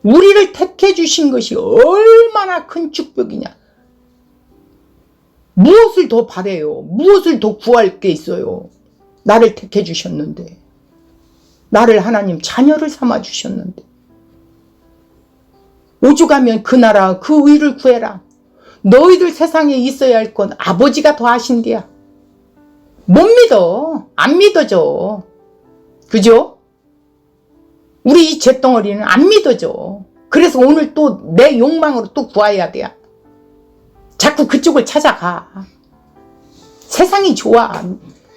우리를 택해 주신 것이 얼마나 큰 축복이냐. 무엇을 더 바래요? 무엇을 더 구할 게 있어요? 나를 택해 주셨는데, 나를 하나님 자녀를 삼아 주셨는데, 오죽하면 그 나라 그 의를 구해라. 너희들 세상에 있어야 할 건 아버지가 더 하신디야. 못 믿어. 안 믿어져. 그죠? 우리 이 잿덩어리는 안 믿어져. 그래서 오늘 또 내 욕망으로 또 구해야 돼. 자꾸 그쪽을 찾아가. 세상이 좋아.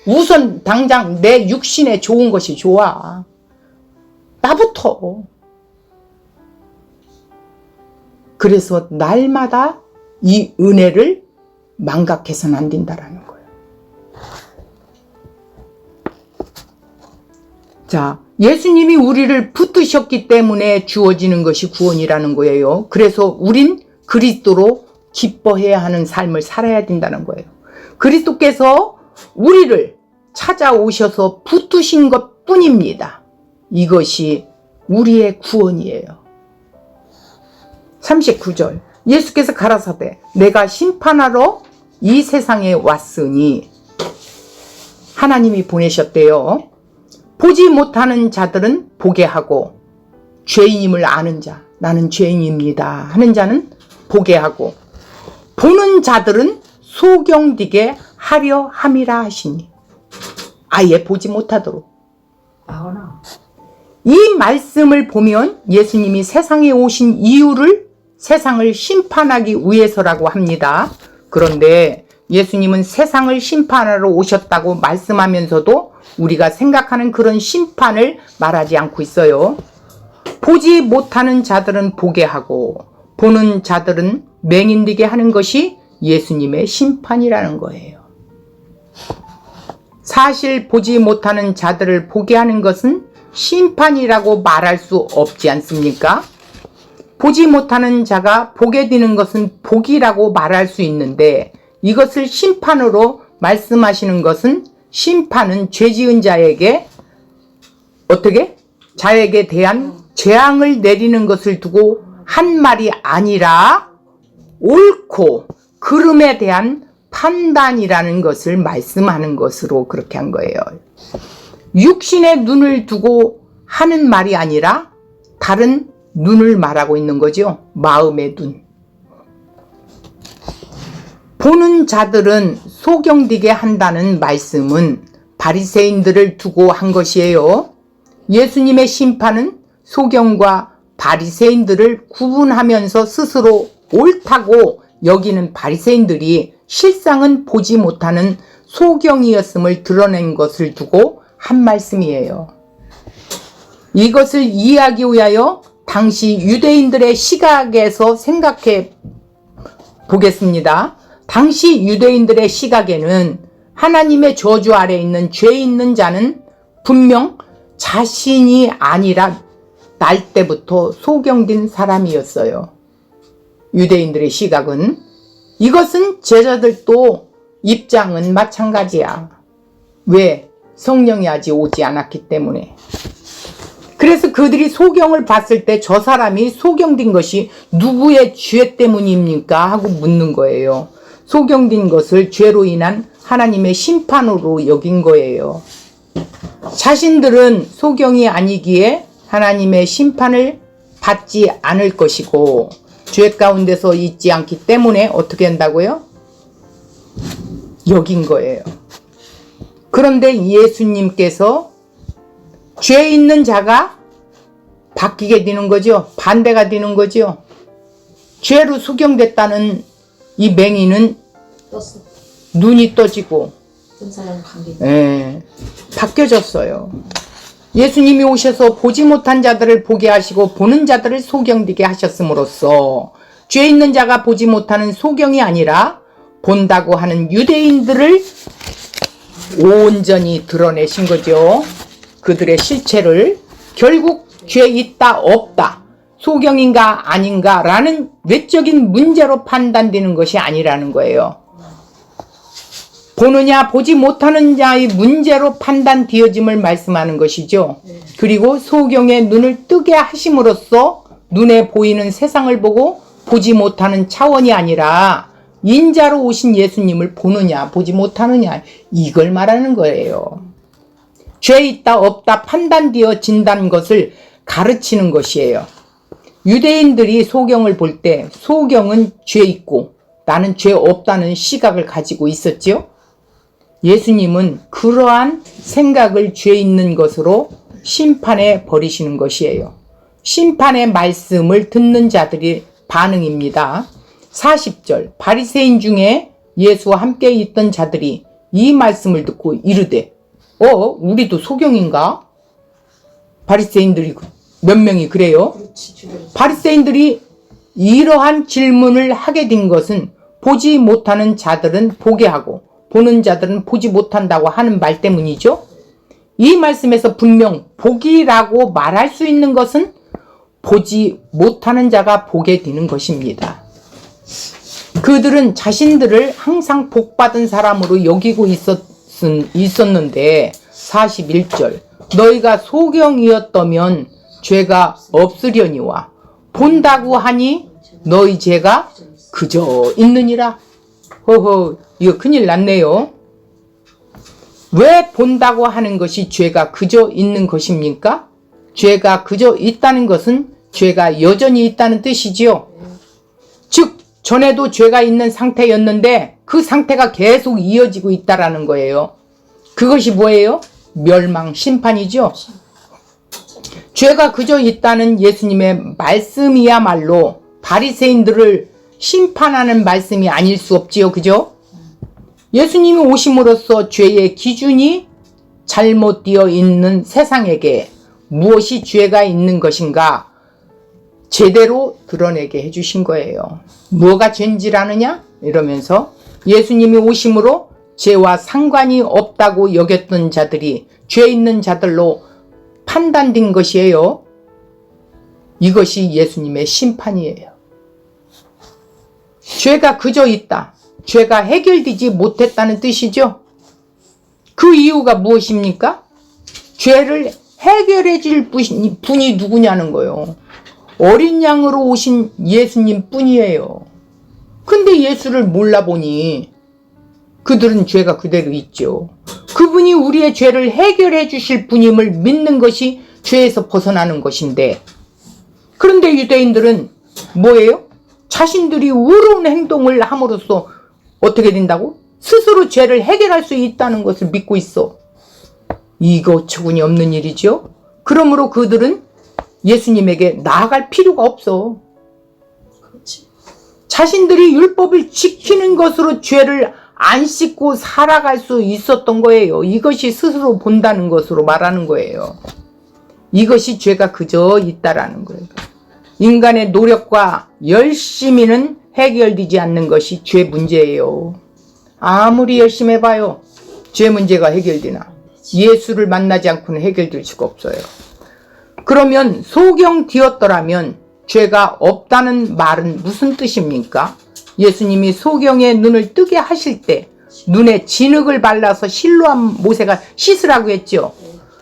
우선 당장 내 육신에 좋은 것이 좋아. 나부터. 그래서 날마다 이 은혜를 망각해서는 안 된다라는 거예요. 자, 예수님이 우리를 붙드셨기 때문에 주어지는 것이 구원이라는 거예요. 그래서 우린 그리스도로 기뻐해야 하는 삶을 살아야 된다는 거예요. 그리스도께서 우리를 찾아오셔서 붙으신 것 뿐입니다. 이것이 우리의 구원이에요. 39절 예수께서 가라사대 내가 심판하러 이 세상에 왔으니 하나님이 보내셨대요. 보지 못하는 자들은 보게 하고 죄인임을 아는 자 나는 죄인입니다 하는 자는 보게 하고 보는 자들은 소경되게 하려 함이라 하시니 아예 보지 못하도록. 나오나. 이 말씀을 보면 예수님이 세상에 오신 이유를 세상을 심판하기 위해서라고 합니다. 그런데 예수님은 세상을 심판하러 오셨다고 말씀하면서도 우리가 생각하는 그런 심판을 말하지 않고 있어요. 보지 못하는 자들은 보게 하고 보는 자들은 맹인되게 하는 것이 예수님의 심판이라는 거예요. 사실 보지 못하는 자들을 보게 하는 것은 심판이라고 말할 수 없지 않습니까? 보지 못하는 자가 보게 되는 것은 복이라고 말할 수 있는데 이것을 심판으로 말씀하시는 것은 심판은 죄 지은 자에게 어떻게? 자에게 대한 재앙을 내리는 것을 두고 한 말이 아니라 옳고 그름에 대한 판단이라는 것을 말씀하는 것으로 그렇게 한 거예요. 육신의 눈을 두고 하는 말이 아니라 다른 눈을 말하고 있는 거죠. 마음의 눈. 보는 자들은 소경되게 한다는 말씀은 바리새인들을 두고 한 것이에요. 예수님의 심판은 소경과 바리새인들을 구분하면서 스스로 옳다고 여기는 바리새인들이 실상은 보지 못하는 소경이었음을 드러낸 것을 두고 한 말씀이에요. 이것을 이해하기 위하여 당시 유대인들의 시각에서 생각해 보겠습니다. 당시 유대인들의 시각에는 하나님의 저주 아래 있는 죄 있는 자는 분명 자신이 아니라 날 때부터 소경된 사람이었어요. 유대인들의 시각은. 이것은 제자들도 입장은 마찬가지야. 왜? 성령이 아직 오지 않았기 때문에. 그래서 그들이 소경을 봤을 때 저 사람이 소경된 것이 누구의 죄 때문입니까? 하고 묻는 거예요. 소경된 것을 죄로 인한 하나님의 심판으로 여긴 거예요. 자신들은 소경이 아니기에 하나님의 심판을 받지 않을 것이고 죄 가운데서 있지 않기 때문에 어떻게 한다고요? 여긴 거예요. 그런데 예수님께서 죄 있는 자가 바뀌게 되는 거죠. 반대가 되는 거죠. 죄로 소경됐다는 이 맹인은 떴어. 눈이 떠지고 뜬 사람 관계. 바뀌어졌어요. 예수님이 오셔서 보지 못한 자들을 보게 하시고 보는 자들을 소경되게 하셨음으로써 죄 있는 자가 보지 못하는 소경이 아니라 본다고 하는 유대인들을 온전히 드러내신 거죠. 그들의 실체를. 결국 죄 있다 없다 소경인가 아닌가 라는 외적인 문제로 판단되는 것이 아니라는 거예요. 보느냐 보지 못하는 자의 문제로 판단되어짐을 말씀하는 것이죠. 그리고 소경의 눈을 뜨게 하심으로써 눈에 보이는 세상을 보고 보지 못하는 차원이 아니라 인자로 오신 예수님을 보느냐 보지 못하느냐 이걸 말하는 거예요. 죄 있다 없다 판단되어진다는 것을 가르치는 것이에요. 유대인들이 소경을 볼 때 소경은 죄 있고 나는 죄 없다는 시각을 가지고 있었지요. 예수님은 그러한 생각을 죄 있는 것으로 심판해 버리시는 것이에요. 심판의 말씀을 듣는 자들의 반응입니다. 40절 바리새인 중에 예수와 함께 있던 자들이 이 말씀을 듣고 이르되 우리도 소경인가? 바리새인들이 몇 명이 그래요? 바리새인들이 이러한 질문을 하게 된 것은 보지 못하는 자들은 보게 하고 보는 자들은 보지 못한다고 하는 말 때문이죠. 이 말씀에서 분명 복이라고 말할 수 있는 것은 보지 못하는 자가 보게 되는 것입니다. 그들은 자신들을 항상 복받은 사람으로 여기고 있었는데 41절 너희가 소경이었다면 죄가 없으려니와 본다고 하니 너희 죄가 그저 있느니라. 허허, 이거 큰일 났네요. 왜 본다고 하는 것이 죄가 그저 있는 것입니까? 죄가 그저 있다는 것은 죄가 여전히 있다는 뜻이지요. 즉 전에도 죄가 있는 상태였는데 그 상태가 계속 이어지고 있다라는 거예요. 그것이 뭐예요? 멸망, 심판이죠. 죄가 그저 있다는 예수님의 말씀이야말로 바리새인들을 심판하는 말씀이 아닐 수 없지요. 그죠? 예수님이 오심으로써 죄의 기준이 잘못되어 있는 세상에게 무엇이 죄가 있는 것인가 제대로 드러내게 해주신 거예요. 뭐가 죄인지라느냐? 이러면서 예수님이 오심으로 죄와 상관이 없다고 여겼던 자들이 죄 있는 자들로 판단된 것이에요. 이것이 예수님의 심판이에요. 죄가 그저 있다. 죄가 해결되지 못했다는 뜻이죠. 그 이유가 무엇입니까? 죄를 해결해 줄 분이 누구냐는 거예요. 어린 양으로 오신 예수님 뿐이에요. 근데 예수를 몰라보니 그들은 죄가 그대로 있죠. 그분이 우리의 죄를 해결해 주실 분임을 믿는 것이 죄에서 벗어나는 것인데, 그런데 유대인들은 뭐예요? 자신들이 의로운 행동을 함으로써 어떻게 된다고? 스스로 죄를 해결할 수 있다는 것을 믿고 있어. 이거 어처구니 없는 일이죠. 그러므로 그들은 예수님에게 나아갈 필요가 없어. 그렇지. 자신들이 율법을 지키는 것으로 죄를 안 씻고 살아갈 수 있었던 거예요. 이것이 스스로 본다는 것으로 말하는 거예요. 이것이 죄가 그저 있다라는 거예요. 인간의 노력과 열심히는 해결되지 않는 것이 죄 문제예요. 아무리 열심히 해봐요. 죄 문제가 해결되나? 예수를 만나지 않고는 해결될 수가 없어요. 그러면 소경되었더라면 죄가 없다는 말은 무슨 뜻입니까? 예수님이 소경의 눈을 뜨게 하실 때 눈에 진흙을 발라서 실로암 모세가 씻으라고 했죠.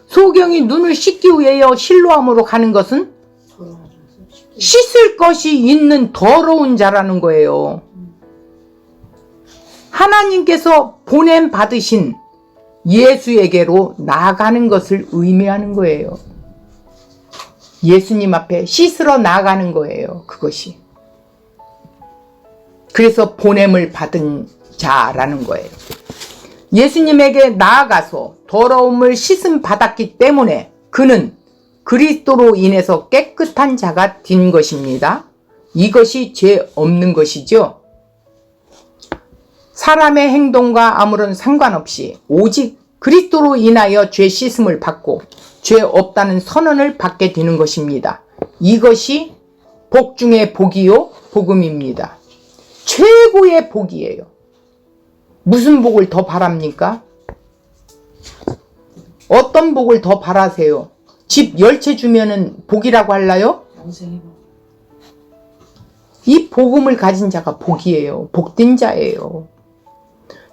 소경이 눈을 씻기 위하여 실로암으로 가는 것은 씻을 것이 있는 더러운 자라는 거예요. 하나님께서 보냄 받으신 예수에게로 나아가는 것을 의미하는 거예요. 예수님 앞에 씻으러 나아가는 거예요. 그것이. 그래서 보냄을 받은 자라는 거예요. 예수님에게 나아가서 더러움을 씻음 받았기 때문에 그는 그리스도로 인해서 깨끗한 자가 된 것입니다. 이것이 죄 없는 것이죠. 사람의 행동과 아무런 상관없이 오직 그리스도로 인하여 죄 씻음을 받고 죄 없다는 선언을 받게 되는 것입니다. 이것이 복 중의 복이요 복음입니다. 최고의 복이에요. 무슨 복을 더 바랍니까? 어떤 복을 더 바라세요? 집 10채 주면은 복이라고 할라요? 영생의 복. 이 복음을 가진 자가 복이에요. 복된 자예요.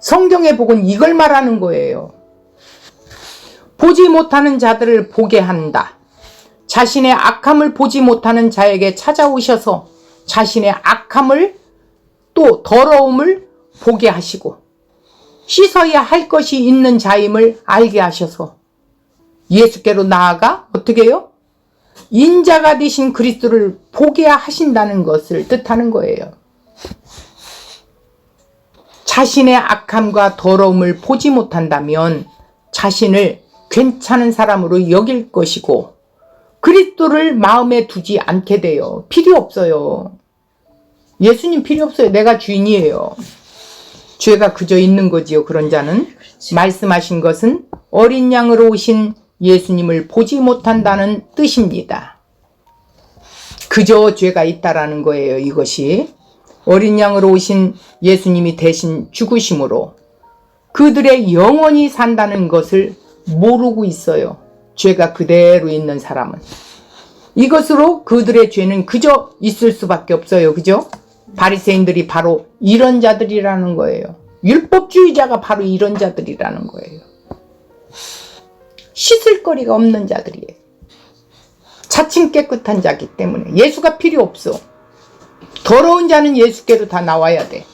성경의 복은 이걸 말하는 거예요. 보지 못하는 자들을 보게 한다. 자신의 악함을 보지 못하는 자에게 찾아오셔서 자신의 악함을 또 더러움을 보게 하시고 씻어야 할 것이 있는 자임을 알게 하셔서 예수께로 나아가 어떻게 해요? 인자가 되신 그리스도를 보게 하신다는 것을 뜻하는 거예요. 자신의 악함과 더러움을 보지 못한다면 자신을 괜찮은 사람으로 여길 것이고 그리스도를 마음에 두지 않게 돼요. 필요 없어요. 예수님 필요 없어요. 내가 주인이에요. 죄가 그저 있는 거지요. 그런 자는. 그렇지. 말씀하신 것은 어린 양으로 오신 예수님을 보지 못한다는 뜻입니다. 그저 죄가 있다라는 거예요. 이것이. 어린 양으로 오신 예수님이 대신 죽으심으로 그들의 영원히 산다는 것을 모르고 있어요. 죄가 그대로 있는 사람은. 이것으로 그들의 죄는 그저 있을 수밖에 없어요. 그죠? 바리새인들이 바로 이런 자들이라는 거예요. 율법주의자가 바로 이런 자들이라는 거예요. 씻을 거리가 없는 자들이에요. 자칭 깨끗한 자기 때문에 예수가 필요 없어. 더러운 자는 예수께로 다 나와야 돼.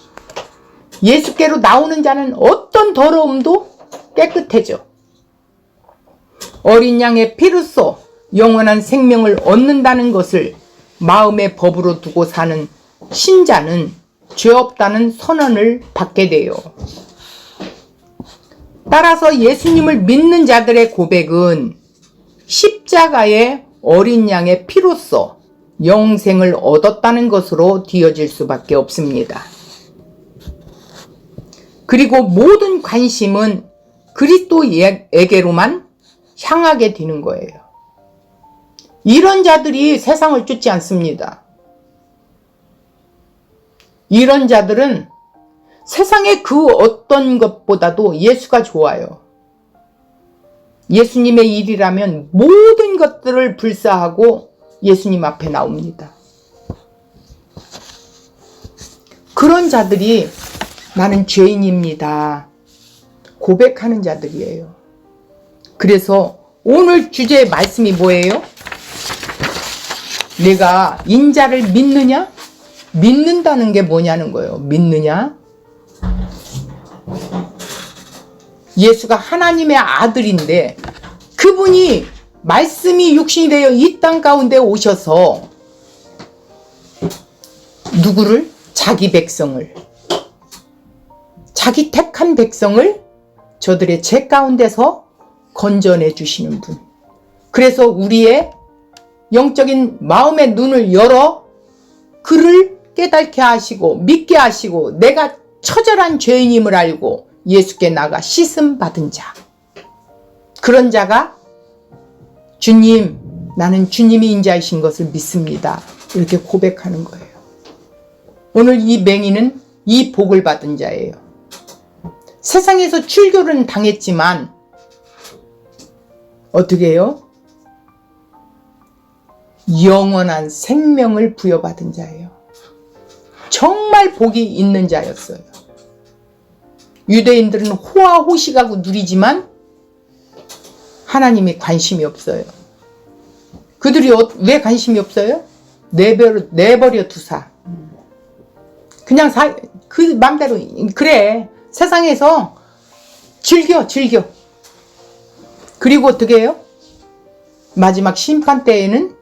예수께로 나오는 자는 어떤 더러움도 깨끗해져. 어린 양의 피로써 영원한 생명을 얻는다는 것을 마음의 법으로 두고 사는 신자는 죄 없다는 선언을 받게 돼요. 따라서 예수님을 믿는 자들의 고백은 십자가의 어린 양의 피로써 영생을 얻었다는 것으로 뒤어질 수밖에 없습니다. 그리고 모든 관심은 그리스도에게로만 향하게 되는 거예요. 이런 자들이 세상을 쫓지 않습니다. 이런 자들은 세상의 그 어떤 것보다도 예수가 좋아요. 예수님의 일이라면 모든 것들을 불사하고 예수님 앞에 나옵니다. 그런 자들이 나는 죄인입니다 고백하는 자들이에요. 그래서 오늘 주제의 말씀이 뭐예요? 내가 인자를 믿느냐? 믿는다는 게 뭐냐는 거예요. 믿느냐? 예수가 하나님의 아들인데 그분이 말씀이 육신이 되어 이 땅 가운데 오셔서 누구를? 자기 백성을, 자기 택한 백성을 저들의 죄 가운데서 건져내 주시는 분. 그래서 우리의 영적인 마음의 눈을 열어 그를 깨닫게 하시고 믿게 하시고 내가 처절한 죄인임을 알고 예수께 나가 씻음 받은 자. 그런 자가 주님, 나는 주님이 인자이신 것을 믿습니다. 이렇게 고백하는 거예요. 오늘 이 맹인은 이 복을 받은 자예요. 세상에서 출교는 당했지만 어떻게 해요? 영원한 생명을 부여받은 자예요. 정말 복이 있는 자였어요. 유대인들은 호화호식하고 누리지만 하나님이 관심이 없어요. 그들이 왜 관심이 없어요? 내버려 두사. 그냥 그 맘대로 그래. 세상에서 즐겨. 그리고 어떻게 해요? 마지막 심판 때에는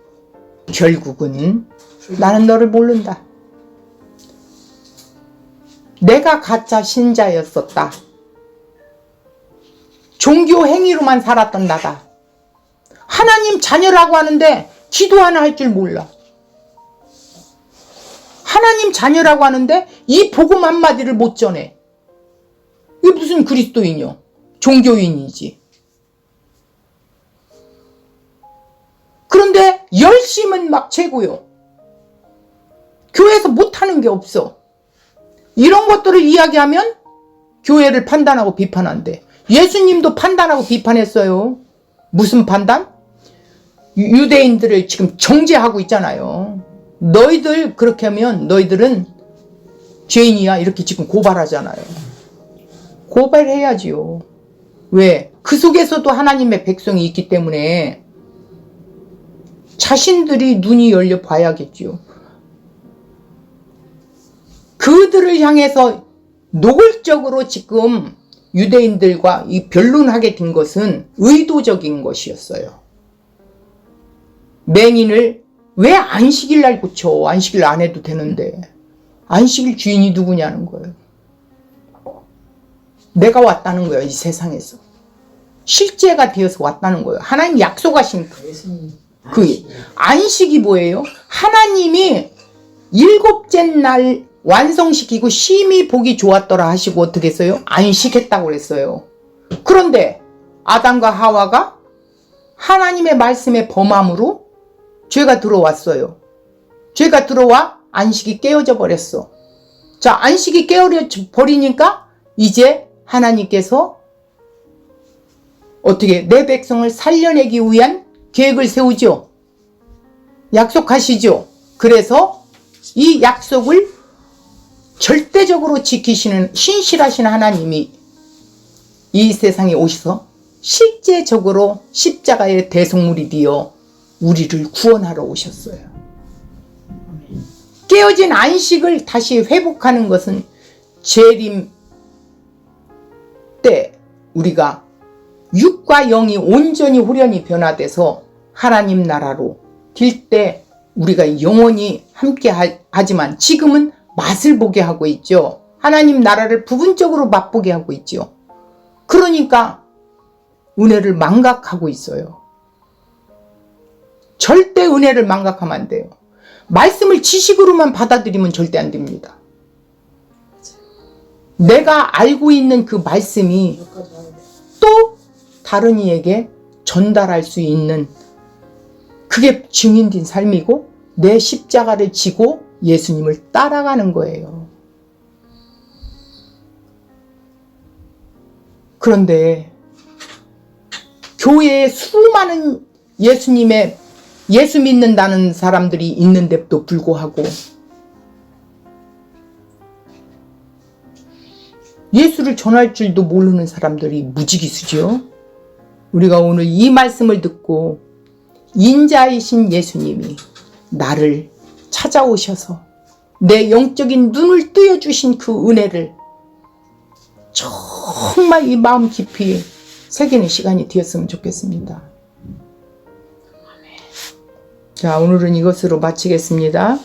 결국은 나는 너를 모른다. 내가 가짜 신자였었다. 종교 행위로만 살았던 나다. 하나님 자녀라고 하는데 기도 하나 할 줄 몰라. 하나님 자녀라고 하는데 이 복음 한마디를 못 전해. 이게 무슨 그리스도인이요? 종교인이지. 그런데 열심은 막 최고요. 교회에서 못하는 게 없어. 이런 것들을 이야기하면 교회를 판단하고 비판한대. 예수님도 판단하고 비판했어요. 무슨 판단? 유대인들을 지금 정죄하고 있잖아요. 너희들 그렇게 하면 너희들은 죄인이야 이렇게 지금 고발하잖아요. 고발해야지요. 왜? 그 속에서도 하나님의 백성이 있기 때문에 자신들이 눈이 열려 봐야겠지요. 그들을 향해서 노골적으로 지금 유대인들과 이 변론하게 된 것은 의도적인 것이었어요. 맹인을 왜 안식일 날 고쳐? 안식일 안 해도 되는데. 안식일 주인이 누구냐는 거예요. 내가 왔다는 거예요. 이 세상에서. 실제가 되어서 왔다는 거예요. 하나님 약속하신 그 안식이 뭐예요? 하나님이 일곱째 날 완성시키고 심히 보기 좋았더라 하시고 어떻게 했어요? 안식했다고 그랬어요. 그런데 아담과 하와가 하나님의 말씀에 범함으로 죄가 들어왔어요. 죄가 들어와 안식이 깨어져 버렸어. 자, 안식이 깨어져 버리니까 이제 하나님께서 어떻게 내 백성을 살려내기 위한 계획을 세우죠. 약속하시죠. 그래서 이 약속을 절대적으로 지키시는 신실하신 하나님이 이 세상에 오셔서 실제적으로 십자가의 대속물이 되어 우리를 구원하러 오셨어요. 깨어진 안식을 다시 회복하는 것은 재림 때 우리가 육과 영이 온전히 후련히 변화돼서 하나님 나라로 뛸 때 우리가 영원히 함께 하지만 지금은 맛을 보게 하고 있죠. 하나님 나라를 부분적으로 맛보게 하고 있죠. 그러니까 은혜를 망각하고 있어요. 절대 은혜를 망각하면 안 돼요. 말씀을 지식으로만 받아들이면 절대 안 됩니다. 내가 알고 있는 그 말씀이 또 다른 이에게 전달할 수 있는 그게 증인된 삶이고 내 십자가를 지고 예수님을 따라가는 거예요. 그런데 교회에 수많은 예수 믿는다는 사람들이 있는데도 불구하고 예수를 전할 줄도 모르는 사람들이 무지기수죠. 우리가 오늘 이 말씀을 듣고 인자이신 예수님이 나를 찾아오셔서 내 영적인 눈을 뜨여주신 그 은혜를 정말 이 마음 깊이 새기는 시간이 되었으면 좋겠습니다. 자, 오늘은 이것으로 마치겠습니다.